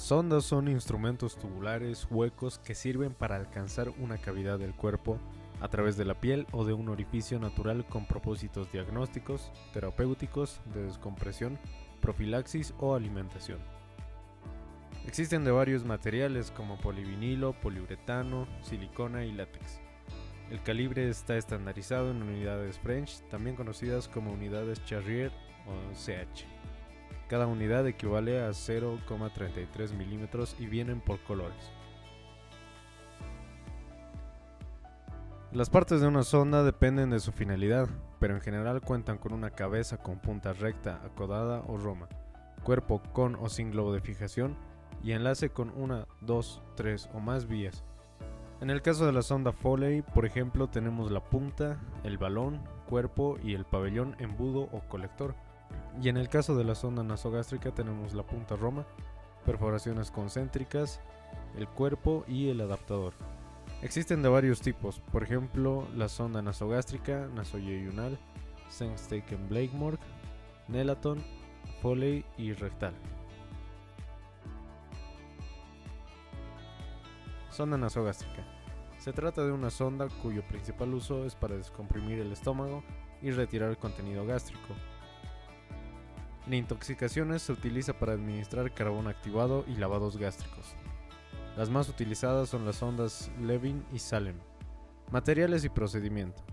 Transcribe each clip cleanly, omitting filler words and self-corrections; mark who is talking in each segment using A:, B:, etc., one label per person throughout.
A: sondas son instrumentos tubulares huecos que sirven para alcanzar una cavidad del cuerpo a través de la piel o de un orificio natural con propósitos diagnósticos, terapéuticos, de descompresión, profilaxis o alimentación. Existen de varios materiales como polivinilo, poliuretano, silicona y látex. El calibre está estandarizado en unidades French, también conocidas como unidades Charrier o CH. Cada unidad equivale a 0,33 milímetros y vienen por colores. Las partes de una sonda dependen de su finalidad, pero en general cuentan con una cabeza con punta recta, acodada o roma, cuerpo con o sin globo de fijación y enlace con una, dos, tres o más vías. En el caso de la sonda Foley, por ejemplo, tenemos la punta, el balón, cuerpo y el pabellón, embudo o colector. Y en el caso de la sonda nasogástrica tenemos la punta roma, perforaciones concéntricas, el cuerpo y el adaptador. Existen de varios tipos, por ejemplo la sonda nasogástrica, nasoyeyunal, Sengstaken-Blakemore, Nelaton, Foley y rectal. Sonda nasogástrica. Se trata de una sonda cuyo principal uso es para descomprimir el estómago y retirar el contenido gástrico. En intoxicaciones se utiliza para administrar carbón activado y lavados gástricos. Las más utilizadas son las sondas Levin y Salem. Materiales y procedimiento.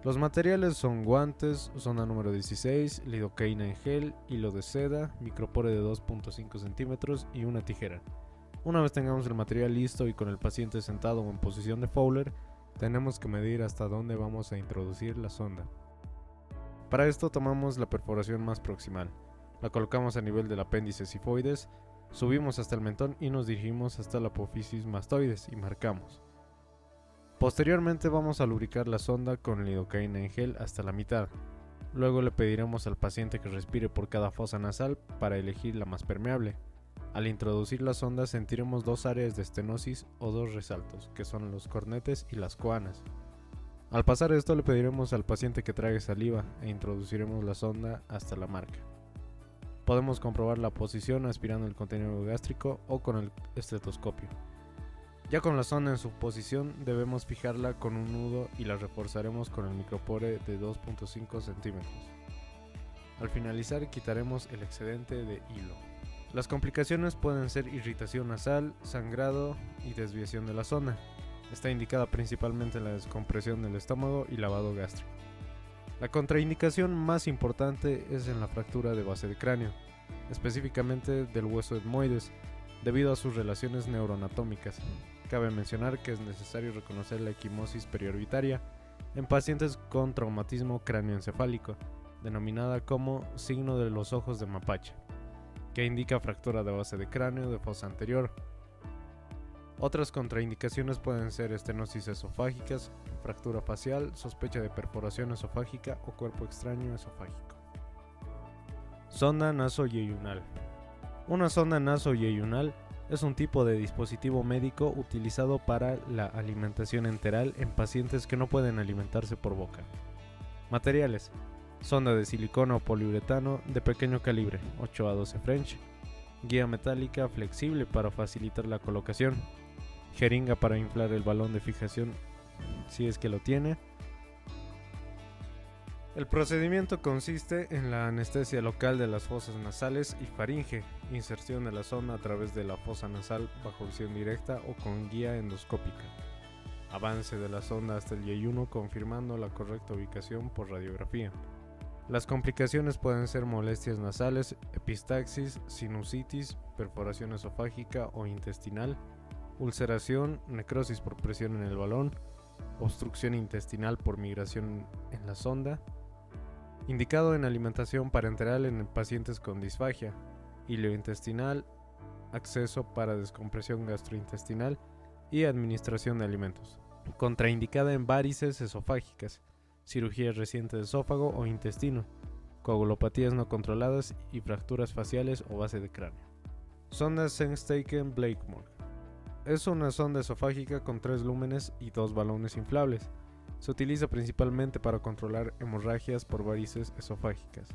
A: Los materiales son guantes, sonda número 16, lidocaína en gel, hilo de seda, micropore de 2.5 centímetros y una tijera. Una vez tengamos el material listo y con el paciente sentado o en posición de Fowler, tenemos que medir hasta dónde vamos a introducir la sonda. Para esto tomamos la perforación más proximal, la colocamos a nivel del apéndice sifoides, subimos hasta el mentón y nos dirigimos hasta la apófisis mastoides y marcamos. Posteriormente vamos a lubricar la sonda con lidocaína en gel hasta la mitad. Luego le pediremos al paciente que respire por cada fosa nasal para elegir la más permeable. Al introducir la sonda sentiremos dos áreas de estenosis o dos resaltos, que son los cornetes y las coanas. Al pasar esto le pediremos al paciente que trague saliva e introduciremos la sonda hasta la marca. Podemos comprobar la posición aspirando el contenido gástrico o con el estetoscopio. Ya con la sonda en su posición debemos fijarla con un nudo y la reforzaremos con el micropore de 2.5 centímetros. Al finalizar quitaremos el excedente de hilo. Las complicaciones pueden ser irritación nasal, sangrado y desviación de la sonda. Está indicada principalmente en la descompresión del estómago y lavado gástrico. La contraindicación más importante es en la fractura de base de cráneo, específicamente del hueso etmoides, debido a sus relaciones neuroanatómicas. Cabe mencionar que es necesario reconocer la equimosis periorbitaria en pacientes con traumatismo cráneoencefálico, denominada como signo de los ojos de mapache, que indica fractura de base de cráneo de fosa anterior. Otras contraindicaciones pueden ser estenosis esofágicas, fractura facial, sospecha de perforación esofágica o cuerpo extraño esofágico. Sonda nasoyeyunal. Una sonda nasoyeyunal es un tipo de dispositivo médico utilizado para la alimentación enteral en pacientes que no pueden alimentarse por boca. Materiales: sonda de silicona o poliuretano de pequeño calibre, 8 a 12 French, guía metálica flexible para facilitar la colocación, jeringa para inflar el balón de fijación si es que lo tiene. El procedimiento consiste en la anestesia local de las fosas nasales y faringe, inserción de la sonda a través de la fosa nasal bajo visión directa o con guía endoscópica, avance de la sonda hasta el yeyuno confirmando la correcta ubicación por radiografía. Las complicaciones pueden ser molestias nasales, epistaxis, sinusitis, perforación esofágica o intestinal, ulceración, necrosis por presión en el balón, obstrucción intestinal por migración en la sonda. Indicado en alimentación parenteral en pacientes con disfagia, hilo intestinal, acceso para descompresión gastrointestinal y administración de alimentos. Contraindicada en varices esofágicas, cirugía reciente de esófago o intestino, coagulopatías no controladas y fracturas faciales o base de cráneo. Sonda Sengstaken-Blakemore. Es una sonda esofágica con 3 lúmenes y 2 balones inflables. Se utiliza principalmente para controlar hemorragias por varices esofágicas.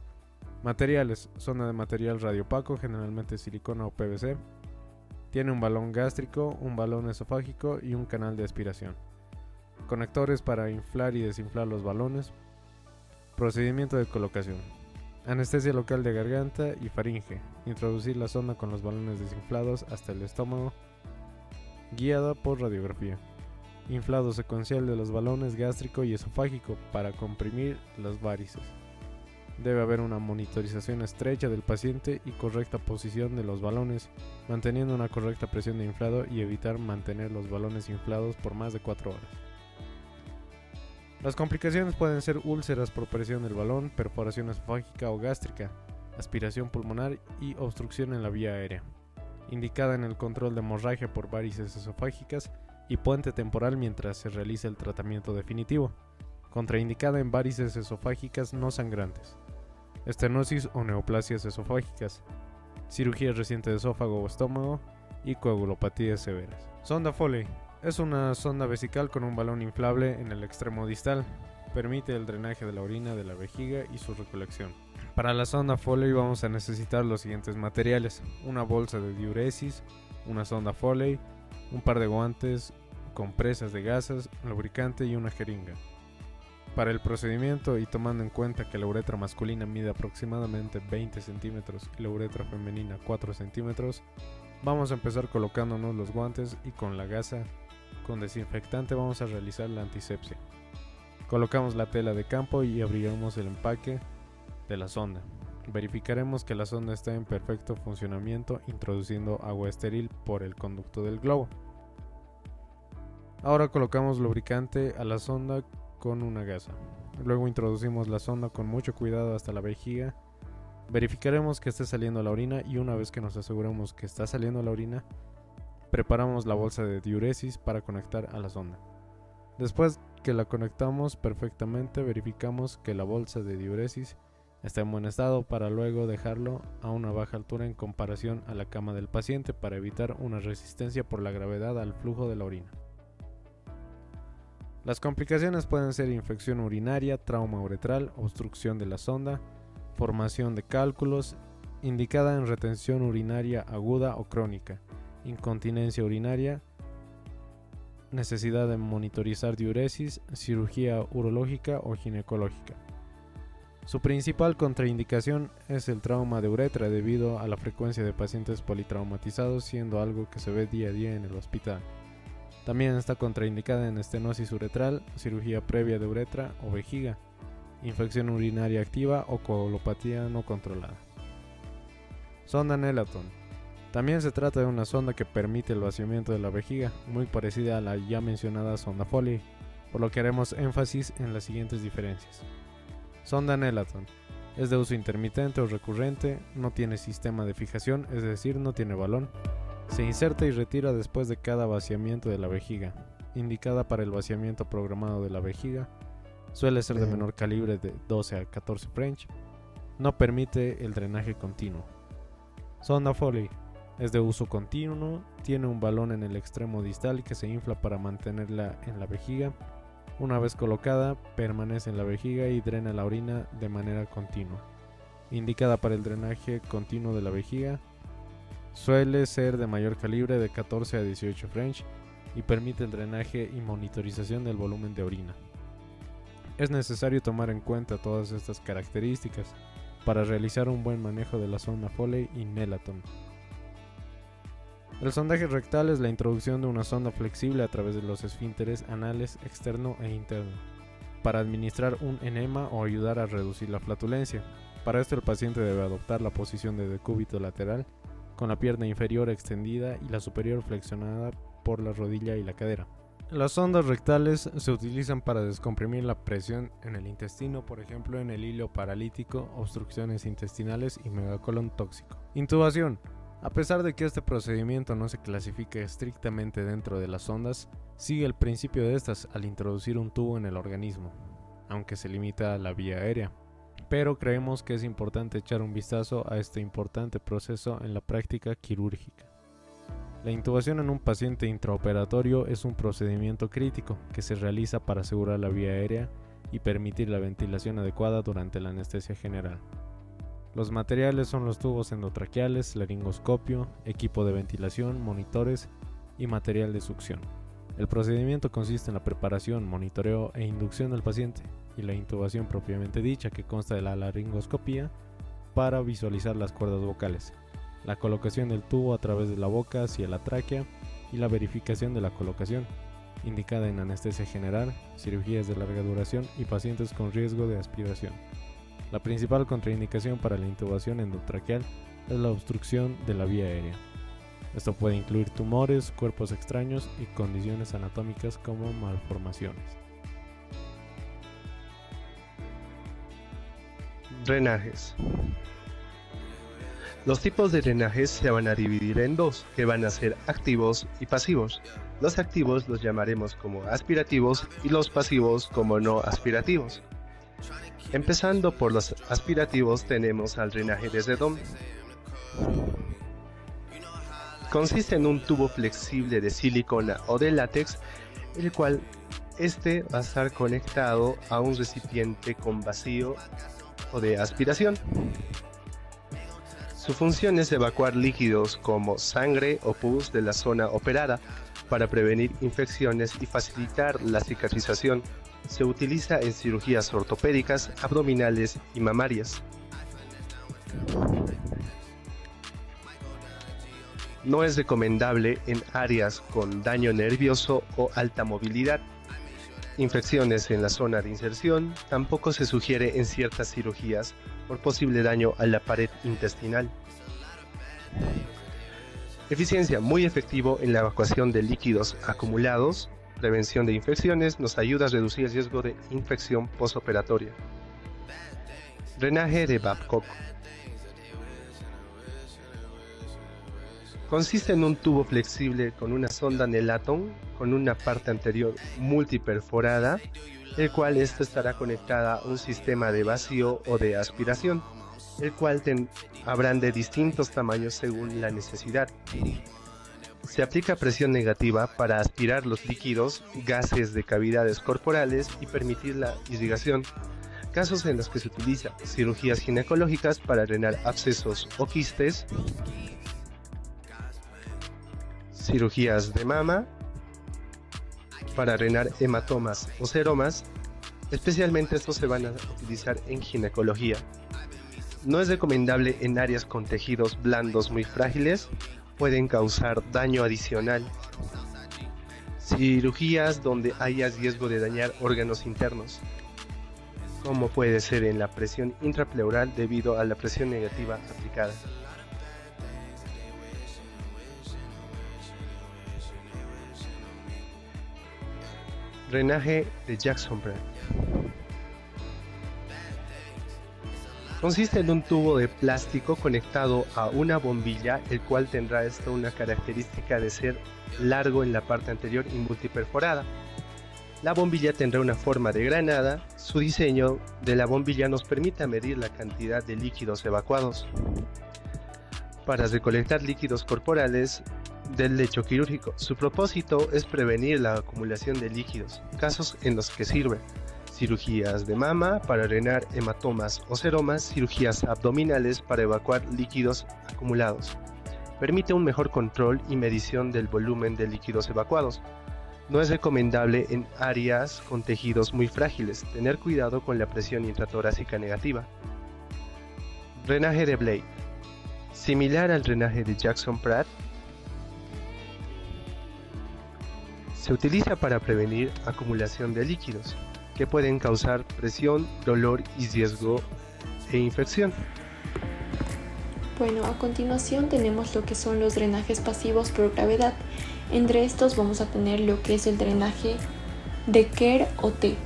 A: Materiales: sonda de material radiopaco, generalmente silicona o PVC. Tiene un balón gástrico, un balón esofágico y un canal de aspiración. Conectores para inflar y desinflar los balones. Procedimiento de colocación. Anestesia local de garganta y faringe. Introducir la sonda con los balones desinflados hasta el estómago, guiada por radiografía. Inflado secuencial de los balones gástrico y esofágico para comprimir las varices. Debe haber una monitorización estrecha del paciente y correcta posición de los balones, manteniendo una correcta presión de inflado y evitar mantener los balones inflados por más de 4 horas. Las complicaciones pueden ser úlceras por presión del balón, perforación esofágica o gástrica, aspiración pulmonar y obstrucción en la vía aérea. Indicada en el control de hemorragia por varices esofágicas y puente temporal mientras se realiza el tratamiento definitivo. Contraindicada en varices esofágicas no sangrantes, estenosis o neoplasias esofágicas, cirugía reciente de esófago o estómago y coagulopatías severas. Sonda Foley es una sonda vesical con un balón inflable en el extremo distal. Permite el drenaje de la orina de la vejiga y su recolección. Para la sonda Foley vamos a necesitar los siguientes materiales: una bolsa de diuresis, una sonda Foley, un par de guantes, compresas de gasas, lubricante y una jeringa. Para el procedimiento, y tomando en cuenta que la uretra masculina mide aproximadamente 20 centímetros y la uretra femenina 4 centímetros, vamos a empezar colocándonos los guantes y con la gasa con desinfectante vamos a realizar la antisepsia. Colocamos la tela de campo y abriremos el empaque de la sonda. Verificaremos que la sonda está en perfecto funcionamiento introduciendo agua estéril por el conducto del globo. Ahora colocamos lubricante a la sonda con una gasa. Luego introducimos la sonda con mucho cuidado hasta la vejiga. Verificaremos que esté saliendo la orina y una vez que nos aseguremos que está saliendo la orina, preparamos la bolsa de diuresis para conectar a la sonda. Después que la conectamos perfectamente, verificamos que la bolsa de diuresis está en buen estado para luego dejarlo a una baja altura en comparación a la cama del paciente para evitar una resistencia por la gravedad al flujo de la orina. Las complicaciones pueden ser infección urinaria, trauma uretral, obstrucción de la sonda, formación de cálculos, indicada en retención urinaria aguda o crónica, incontinencia urinaria, necesidad de monitorizar diuresis, cirugía urológica o ginecológica. Su principal contraindicación es el trauma de uretra debido a la frecuencia de pacientes politraumatizados, siendo algo que se ve día a día en el hospital. También está contraindicada en estenosis uretral, cirugía previa de uretra o vejiga, infección urinaria activa o coagulopatía no controlada. Sonda Nelaton. También se trata de una sonda que permite el vaciamiento de la vejiga, muy parecida a la ya mencionada sonda Foley, por lo que haremos énfasis en las siguientes diferencias. Sonda Nelaton es de uso intermitente o recurrente, no tiene sistema de fijación, es decir, no tiene balón. Se inserta y retira después de cada vaciamiento de la vejiga, indicada para el vaciamiento programado de la vejiga. Suele ser de menor calibre de 12 a 14 French. No permite el drenaje continuo. Sonda Foley es de uso continuo, tiene un balón en el extremo distal que se infla para mantenerla en la vejiga. Una vez colocada, permanece en la vejiga y drena la orina de manera continua. Indicada para el drenaje continuo de la vejiga. Suele ser de mayor calibre de 14 a 18 French y permite el drenaje y monitorización del volumen de orina. Es necesario tomar en cuenta todas estas características para realizar un buen manejo de la sonda Foley y Nelaton. El sondaje rectal es la introducción de una sonda flexible a través de los esfínteres anales externo e interno, para administrar un enema o ayudar a reducir la flatulencia. Para esto el paciente debe adoptar la posición de decúbito lateral, con la pierna inferior extendida y la superior flexionada por la rodilla y la cadera. Las sondas rectales se utilizan para descomprimir la presión en el intestino, por ejemplo en el hilo paralítico, obstrucciones intestinales y megacolon tóxico. Intubación. A pesar de que este procedimiento no se clasifica estrictamente dentro de las sondas, sigue el principio de estas al introducir un tubo en el organismo, aunque se limita a la vía aérea. Pero creemos que es importante echar un vistazo a este importante proceso en la práctica quirúrgica. La intubación en un paciente intraoperatorio es un procedimiento crítico que se realiza para asegurar la vía aérea y permitir la ventilación adecuada durante la anestesia general. Los materiales son los tubos endotraqueales, laringoscopio, equipo de ventilación, monitores y material de succión. El procedimiento consiste en la preparación, monitoreo e inducción del paciente y la intubación propiamente dicha, que consta de la laringoscopía para visualizar las cuerdas vocales, la colocación del tubo a través de la boca hacia la tráquea y la verificación de la colocación, indicada en anestesia general, cirugías de larga duración y pacientes con riesgo de aspiración. La principal contraindicación para la intubación endotraqueal es la obstrucción de la vía aérea. Esto puede incluir tumores, cuerpos extraños y condiciones anatómicas como malformaciones.
B: Drenajes. Los tipos de drenajes se van a dividir en dos, que van a ser activos y pasivos. Los activos los llamaremos como aspirativos y los pasivos como no aspirativos. Empezando por los aspirativos, tenemos al drenaje de Zedong. Consiste en un tubo flexible de silicona o de látex, el cual va a estar conectado a un recipiente con vacío o de aspiración. Su función es evacuar líquidos como sangre o pus de la zona operada para prevenir infecciones y facilitar la cicatrización. Se utiliza en cirugías ortopédicas, abdominales y mamarias. No es recomendable en áreas con daño nervioso o alta movilidad. Infecciones en la zona de inserción tampoco se sugiere en ciertas cirugías por posible daño a la pared intestinal. Eficiencia: muy efectivo en la evacuación de líquidos acumulados. Prevención de infecciones: nos ayuda a reducir el riesgo de infección postoperatoria. Drenaje de Babcock. Consiste en un tubo flexible con una sonda Nelaton con una parte anterior multiperforada, el cual estará conectada a un sistema de vacío o de aspiración, el cual habrán de distintos tamaños según la necesidad. Se aplica presión negativa para aspirar los líquidos, gases de cavidades corporales y permitir la irrigación. Casos en los que se utiliza: cirugías ginecológicas para drenar abscesos o quistes, cirugías de mama para drenar hematomas o seromas. Especialmente estos se van a utilizar en ginecología. No es recomendable en áreas con tejidos blandos muy frágiles, pueden causar daño adicional. Cirugías donde haya riesgo de dañar órganos internos, como puede ser en la presión intrapleural debido a la presión negativa aplicada. Drenaje de Jackson-Pratt. Consiste en un tubo de plástico conectado a una bombilla, el cual tendrá una característica de ser largo en la parte anterior y multiperforada. La bombilla tendrá una forma de granada. Su diseño de la bombilla nos permite medir la cantidad de líquidos evacuados para recolectar líquidos corporales del lecho quirúrgico. Su propósito es prevenir la acumulación de líquidos, casos en los que sirve: cirugías de mama para drenar hematomas o seromas, cirugías abdominales para evacuar líquidos acumulados. Permite un mejor control y medición del volumen de líquidos evacuados. No es recomendable en áreas con tejidos muy frágiles. Tener cuidado con la presión intratorácica negativa. Drenaje de Blake. Similar al drenaje de Jackson-Pratt, se utiliza para prevenir acumulación de líquidos que pueden causar presión, dolor y riesgo e infección.
C: Bueno, a continuación tenemos lo que son los drenajes pasivos por gravedad. Entre estos vamos a tener lo que es el drenaje de Kerr o T.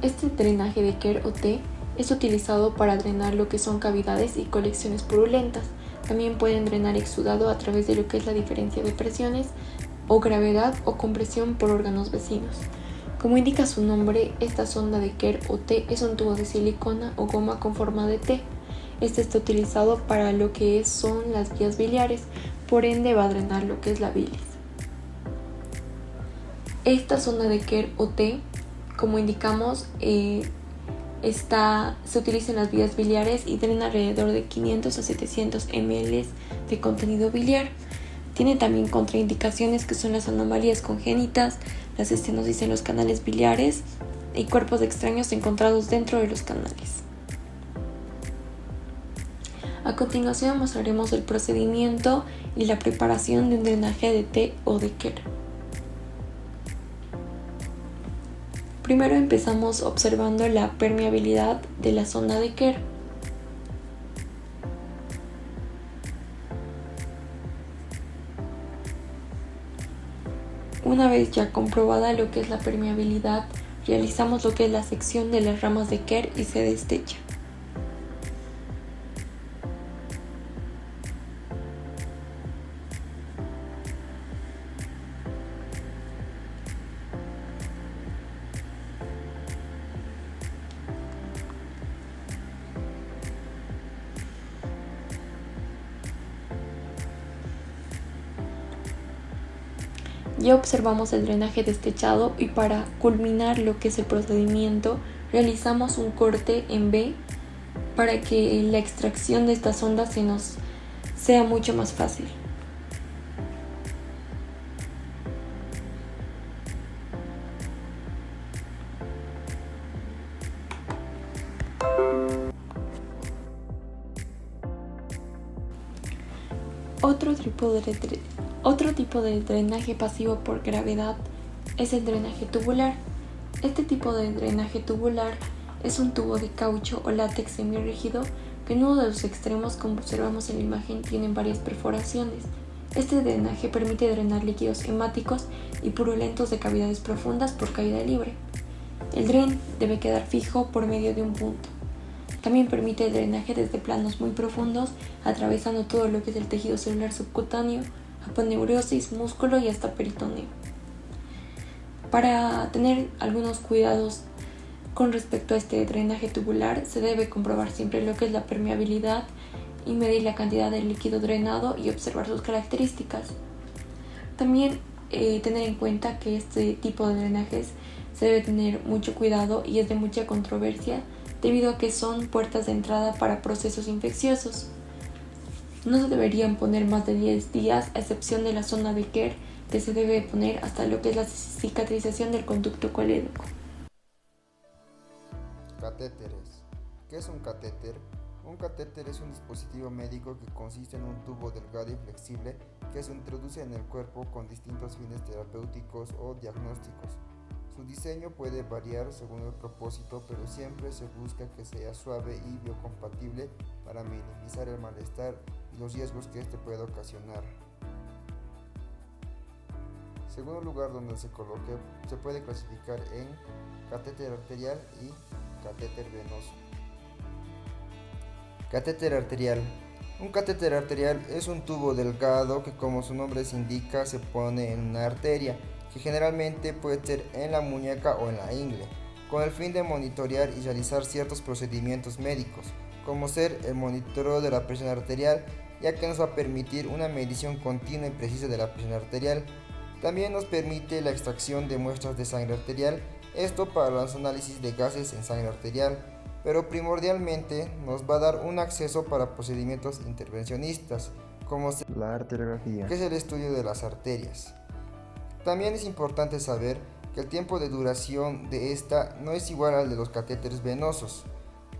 C: Este drenaje de Kerr o T es utilizado para drenar lo que son cavidades y colecciones purulentas. También pueden drenar exudado a través de lo que es la diferencia de presiones o gravedad o compresión por órganos vecinos. Como indica su nombre, esta sonda de Kerr o T es un tubo de silicona o goma con forma de T. Este está utilizado para lo que son las vías biliares, por ende va a drenar lo que es la bilis. Esta sonda de Kerr o T, como indicamos, se utiliza en las vías biliares y drena alrededor de 500 a 700 ml de contenido biliar. Tiene también contraindicaciones que son las anomalías congénitas, las estenosis en los canales biliares y cuerpos extraños encontrados dentro de los canales. A continuación mostraremos el procedimiento y la preparación de un drenaje de té o de Kerr. Primero empezamos observando la permeabilidad de la zona de Kerr. Una vez ya comprobada lo que es la permeabilidad, realizamos lo que es la sección de las ramas de Kerr y se destecha. Ya observamos el drenaje destechado y para culminar lo que es el procedimiento realizamos un corte en B para que la extracción de esta sonda se nos sea mucho más fácil. Otro tipo de drenaje pasivo por gravedad es el drenaje tubular. Este tipo de drenaje tubular es un tubo de caucho o látex semirrígido que en uno de los extremos, como observamos en la imagen, tienen varias perforaciones. Este drenaje permite drenar líquidos hemáticos y purulentos de cavidades profundas por caída libre. El dren debe quedar fijo por medio de un punto. También permite el drenaje desde planos muy profundos, atravesando todo lo que es el tejido celular subcutáneo, aponeurosis, músculo y hasta peritoneo. Para tener algunos cuidados con respecto a este drenaje tubular, se debe comprobar siempre lo que es la permeabilidad y medir la cantidad de líquido drenado y observar sus características. También tener en cuenta que este tipo de drenajes se debe tener mucho cuidado y es de mucha controversia debido a que son puertas de entrada para procesos infecciosos. No se deberían poner más de 10 días, a excepción de la zona de Kerr, que se debe poner hasta lo que es la cicatrización del conducto colédoco.
D: Catéteres. ¿Qué es un catéter? Un catéter es un dispositivo médico que consiste en un tubo delgado y flexible que se introduce en el cuerpo con distintos fines terapéuticos o diagnósticos. Su diseño puede variar según el propósito, pero siempre se busca que sea suave y biocompatible para minimizar el malestar y los riesgos que este puede ocasionar. Según el lugar donde se coloque, se puede clasificar en catéter arterial y catéter venoso. Catéter arterial. Un catéter arterial es un tubo delgado que, como su nombre se indica, se pone en una arteria, que generalmente puede ser en la muñeca o en la ingle, con el fin de monitorear y realizar ciertos procedimientos médicos, como ser el monitoreo de la presión arterial, ya que nos va a permitir una medición continua y precisa de la presión arterial. También nos permite la extracción de muestras de sangre arterial, esto para los análisis de gases en sangre arterial, pero primordialmente nos va a dar un acceso para procedimientos intervencionistas, como la arteriografía, que es el estudio de las arterias. También es importante saber que el tiempo de duración de esta no es igual al de los catéteres venosos,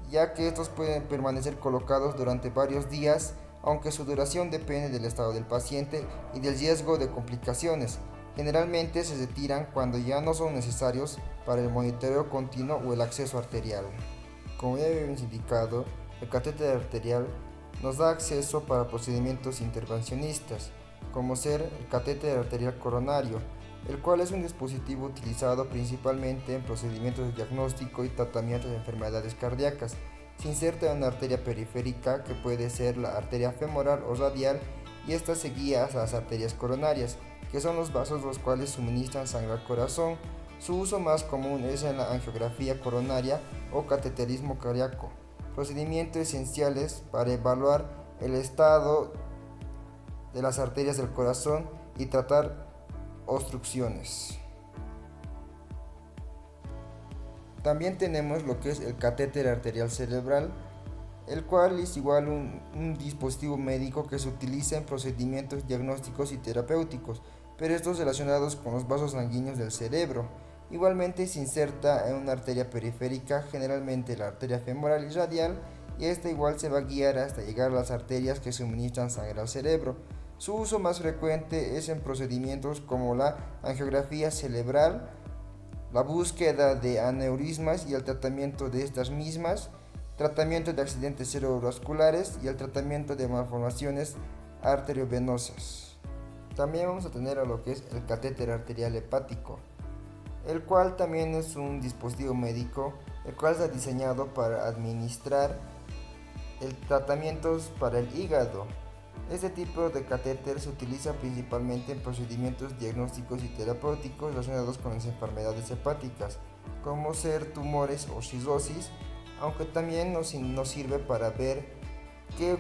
D: ya que estos pueden permanecer colocados durante varios días, aunque su duración depende del estado del paciente y del riesgo de complicaciones. Generalmente se retiran cuando ya no son necesarios para el monitoreo continuo o el acceso arterial. Como ya habíamos indicado, el catéter arterial nos da acceso para procedimientos intervencionistas, como ser el catéter arterial coronario, el cual es un dispositivo utilizado principalmente en procedimientos de diagnóstico y tratamiento de enfermedades cardíacas. Se inserta en una arteria periférica que puede ser la arteria femoral o radial, y esta se guía a las arterias coronarias, que son los vasos los cuales suministran sangre al corazón. Su uso más común es en la angiografía coronaria o cateterismo cardíaco, procedimientos esenciales para evaluar el estado de las arterias del corazón y tratar obstrucciones. También tenemos lo que es el catéter arterial cerebral, el cual es igual un dispositivo médico que se utiliza en procedimientos diagnósticos y terapéuticos, pero estos relacionados con los vasos sanguíneos del cerebro. Igualmente se inserta en una arteria periférica, generalmente la arteria femoral y radial, y esta igual se va a guiar hasta llegar a las arterias que suministran sangre al cerebro. Su uso más frecuente es en procedimientos como la angiografía cerebral, la búsqueda de aneurismas y el tratamiento de estas mismas, tratamiento de accidentes cerebrovasculares y el tratamiento de malformaciones arteriovenosas. También vamos a tener a lo que es el catéter arterial hepático, el cual también es un dispositivo médico, el cual está diseñado para administrar tratamientos para el hígado. Este tipo de catéter se utiliza principalmente en procedimientos diagnósticos y terapéuticos relacionados con las enfermedades hepáticas, como ser tumores o cirrosis, aunque también nos sirve para ver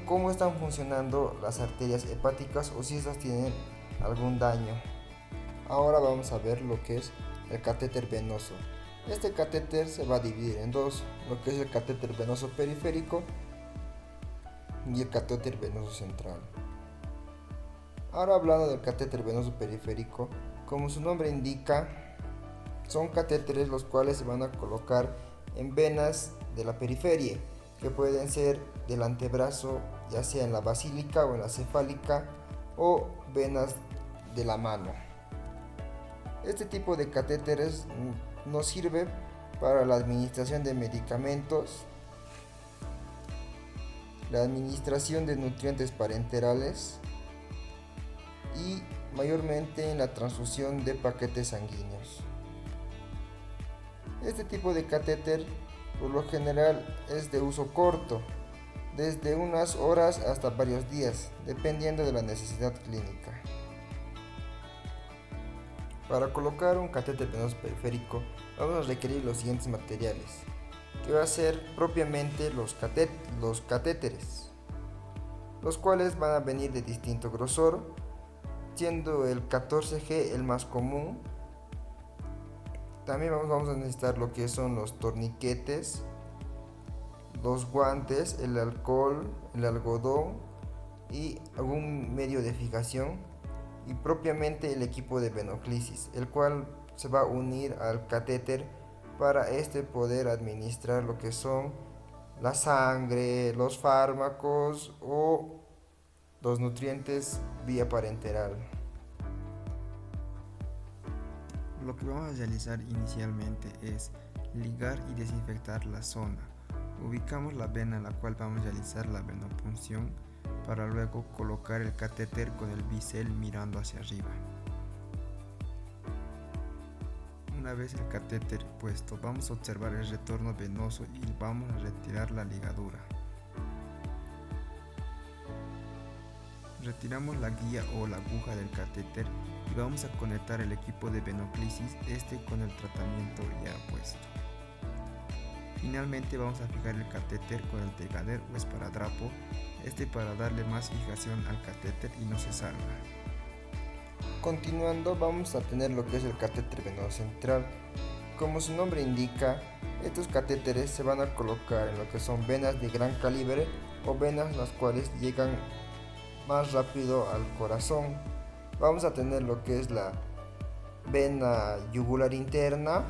D: cómo están funcionando las arterias hepáticas o si estas tienen algún daño. Ahora vamos a ver lo que es el catéter venoso. Este catéter se va a dividir en dos, lo que es el catéter venoso periférico y el catéter venoso central. Ahora hablando del catéter venoso periférico, como su nombre indica, son catéteres los cuales se van a colocar en venas de la periferia, que pueden ser del antebrazo, ya sea en la basílica o en la cefálica, o venas de la mano. Este tipo de catéteres nos sirve para la administración de medicamentos, la administración de nutrientes parenterales y mayormente en la transfusión de paquetes sanguíneos. Este tipo de catéter por lo general es de uso corto, desde unas horas hasta varios días, dependiendo de la necesidad clínica. Para colocar un catéter venoso periférico vamos a requerir los siguientes materiales, que va a ser propiamente los catéteres, los cuales van a venir de distinto grosor, siendo el 14G el más común. También vamos a necesitar lo que son los torniquetes, los guantes, el alcohol, el algodón y algún medio de fijación, y propiamente el equipo de venoclisis, el cual se va a unir al catéter para poder administrar lo que son la sangre, los fármacos o los nutrientes vía parenteral.
E: Lo que vamos a realizar inicialmente es ligar y desinfectar la zona. Ubicamos la vena en la cual vamos a realizar la venopunción para luego colocar el catéter con el bisel mirando hacia arriba. Una vez el catéter puesto, vamos a observar el retorno venoso y vamos a retirar la ligadura. Retiramos la guía o la aguja del catéter y vamos a conectar el equipo de venoclisis con el tratamiento ya puesto. Finalmente vamos a fijar el catéter con el tegader o esparadrapo, para darle más fijación al catéter y no se salga.
D: Continuando vamos a tener lo que es el catéter venoso central. Como su nombre indica, estos catéteres se van a colocar en lo que son venas de gran calibre o venas las cuales llegan más rápido al corazón. Vamos a tener lo que es la vena yugular interna,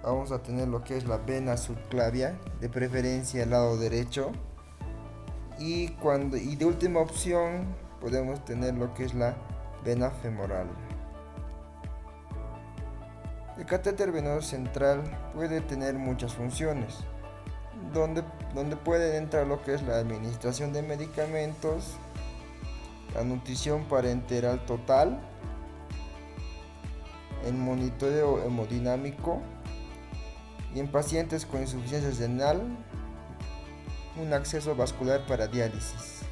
D: vamos a tener lo que es la vena subclavia, de preferencia al lado derecho, y de última opción podemos tener lo que es la vena femoral. El catéter venoso central puede tener muchas funciones, donde puede entrar lo que es la administración de medicamentos, la nutrición parenteral total, el monitoreo hemodinámico y en pacientes con insuficiencia renal, un acceso vascular para diálisis.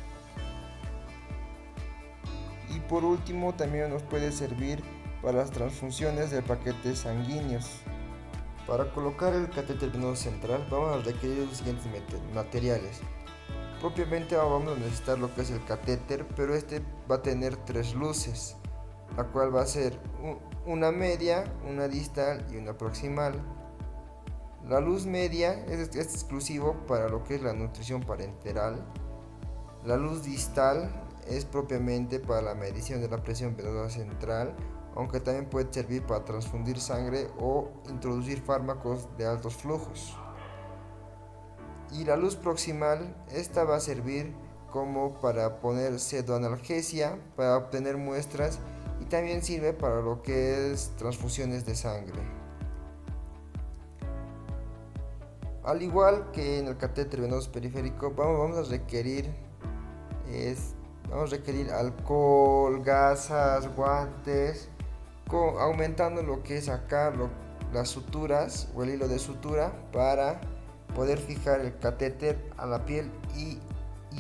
D: Y por último también nos puede servir para las transfusiones de paquetes sanguíneos. Para colocar el catéter venoso central vamos a requerir los siguientes materiales. Propiamente vamos a necesitar lo que es el catéter, pero va a tener 3 luces, la cual va a ser una media, una distal y una proximal. La luz media es exclusivo para lo que es la nutrición parenteral. La luz distal es propiamente para la medición de la presión venosa central, aunque también puede servir para transfundir sangre o introducir fármacos de altos flujos. Y la luz proximal, esta va a servir como para poner pseudoanalgesia, para obtener muestras, y también sirve para lo que es transfusiones de sangre. Al igual que en el catéter venoso periférico, vamos a requerir alcohol, gasas, guantes, aumentando lo que es acá las suturas o el hilo de sutura para poder fijar el catéter a la piel y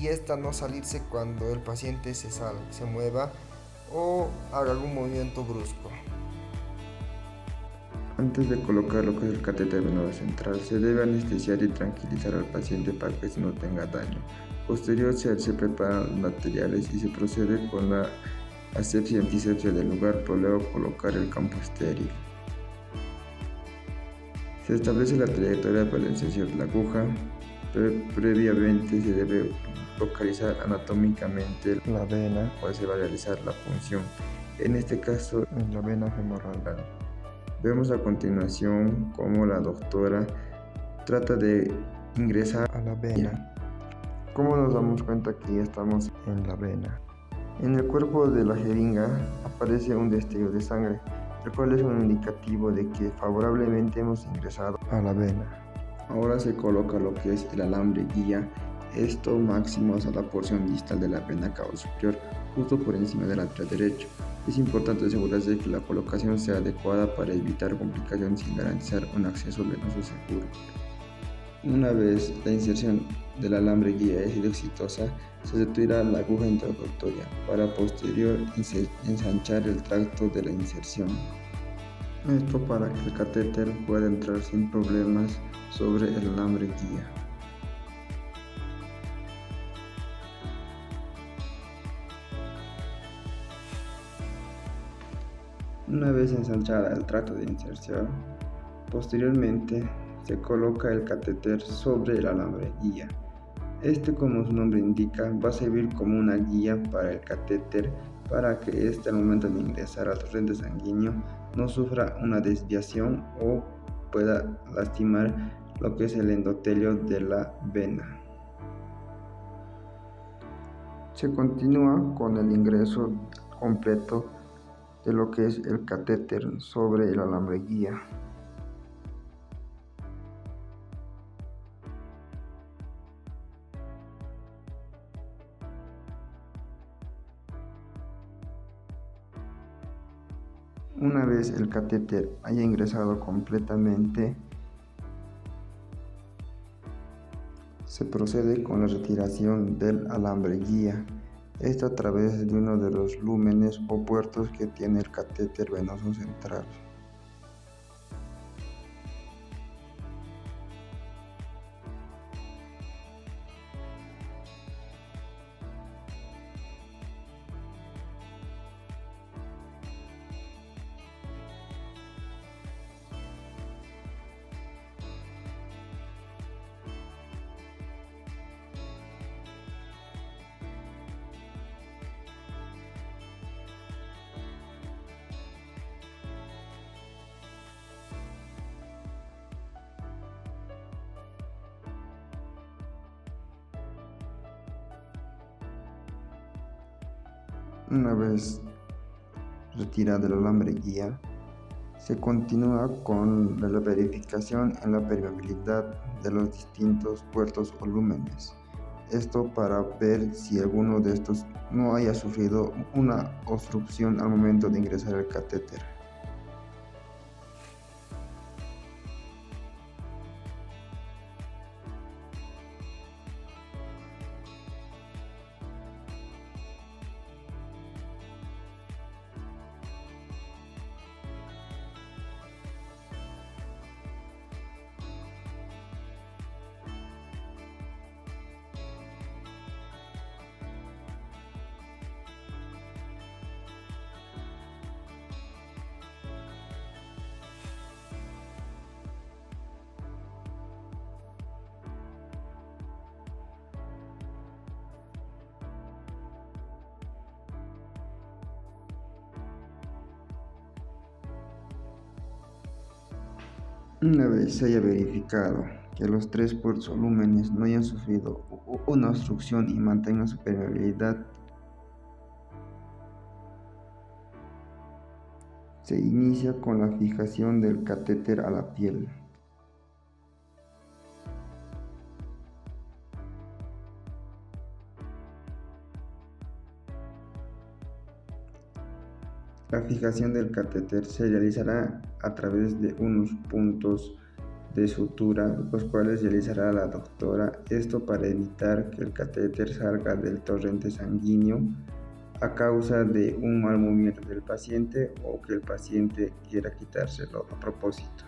D: esta no salirse cuando el paciente se mueva o haga algún movimiento brusco.
E: Antes de colocar lo que es el catéter venoso central, se debe anestesiar y tranquilizar al paciente para que no tenga daño. Posterior se preparan los materiales y se procede con la asepsia y antisepsia del lugar, para luego colocar el campo estéril. Se establece la trayectoria para la inserción de la aguja. Previamente se debe localizar anatómicamente la vena donde se va a realizar la punción, en este caso en la vena femoral. Vemos a continuación cómo la doctora trata de ingresar a la vena. ¿Cómo nos damos cuenta que ya estamos en la vena? En el cuerpo de la jeringa aparece un destello de sangre, el cual es un indicativo de que favorablemente hemos ingresado a la vena. Ahora se coloca lo que es el alambre guía, esto máximo hasta la porción distal de la vena cava superior, justo por encima del lateral derecho. Es importante asegurarse de que la colocación sea adecuada para evitar complicaciones y garantizar un acceso venoso seguro. Una vez la inserción del alambre guía ha sido exitosa, se retira la aguja introductoria para posterior ensanchar el tracto de la inserción. Esto para que el catéter pueda entrar sin problemas sobre el alambre guía. Una vez ensanchada el tracto de inserción, posteriormente se coloca el catéter sobre el alambre guía. Este, como su nombre indica, va a servir como una guía para el catéter para que este al momento de ingresar al torrente sanguíneo no sufra una desviación o pueda lastimar lo que es el endotelio de la vena. Se continúa con el ingreso completo de lo que es el catéter sobre el alambre guía. Una vez el catéter haya ingresado completamente, se procede con la retiración del alambre guía, esto a través de uno de los lúmenes o puertos que tiene el catéter venoso central. Una vez retirado el alambre guía, se continúa con la verificación en la permeabilidad de los distintos puertos o lúmenes. Esto para ver si alguno de estos no haya sufrido una obstrucción al momento de ingresar el catéter. Una vez se haya verificado que los tres puertos o lúmenes no hayan sufrido una obstrucción y mantengan su permeabilidad, se inicia con la fijación del catéter a la piel. La fijación del catéter se realizará a través de unos puntos de sutura, los cuales realizará la doctora, esto para evitar que el catéter salga del torrente sanguíneo a causa de un mal movimiento del paciente o que el paciente quiera quitárselo a propósito.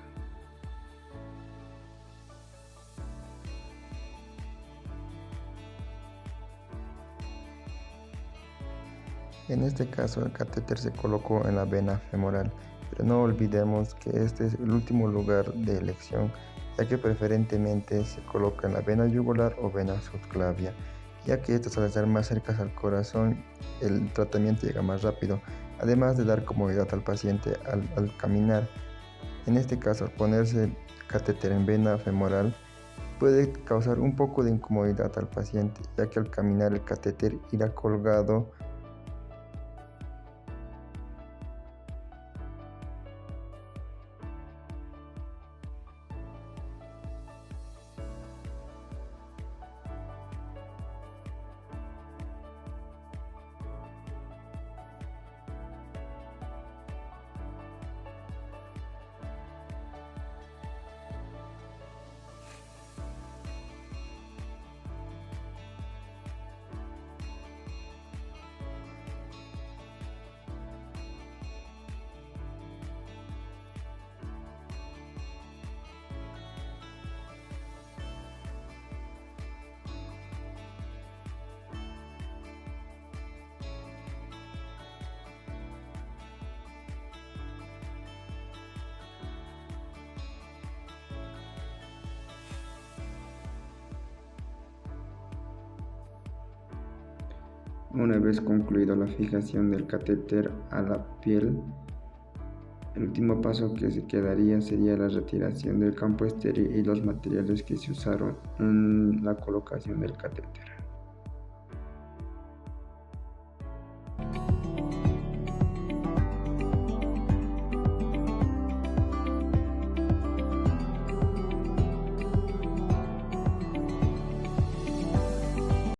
D: En este caso el catéter se colocó en la vena femoral, pero no olvidemos que este es el último lugar de elección, ya que preferentemente se coloca en la vena yugular o vena subclavia, ya que estas al estar más cerca al corazón el tratamiento llega más rápido, además de dar comodidad al paciente al caminar. En este caso, al ponerse el catéter en vena femoral puede causar un poco de incomodidad al paciente, ya que al caminar el catéter irá colgado.
E: Una vez concluido la fijación del catéter a la piel, el último paso que se quedaría sería la retiración del campo estéril y los materiales que se usaron en la colocación del catéter.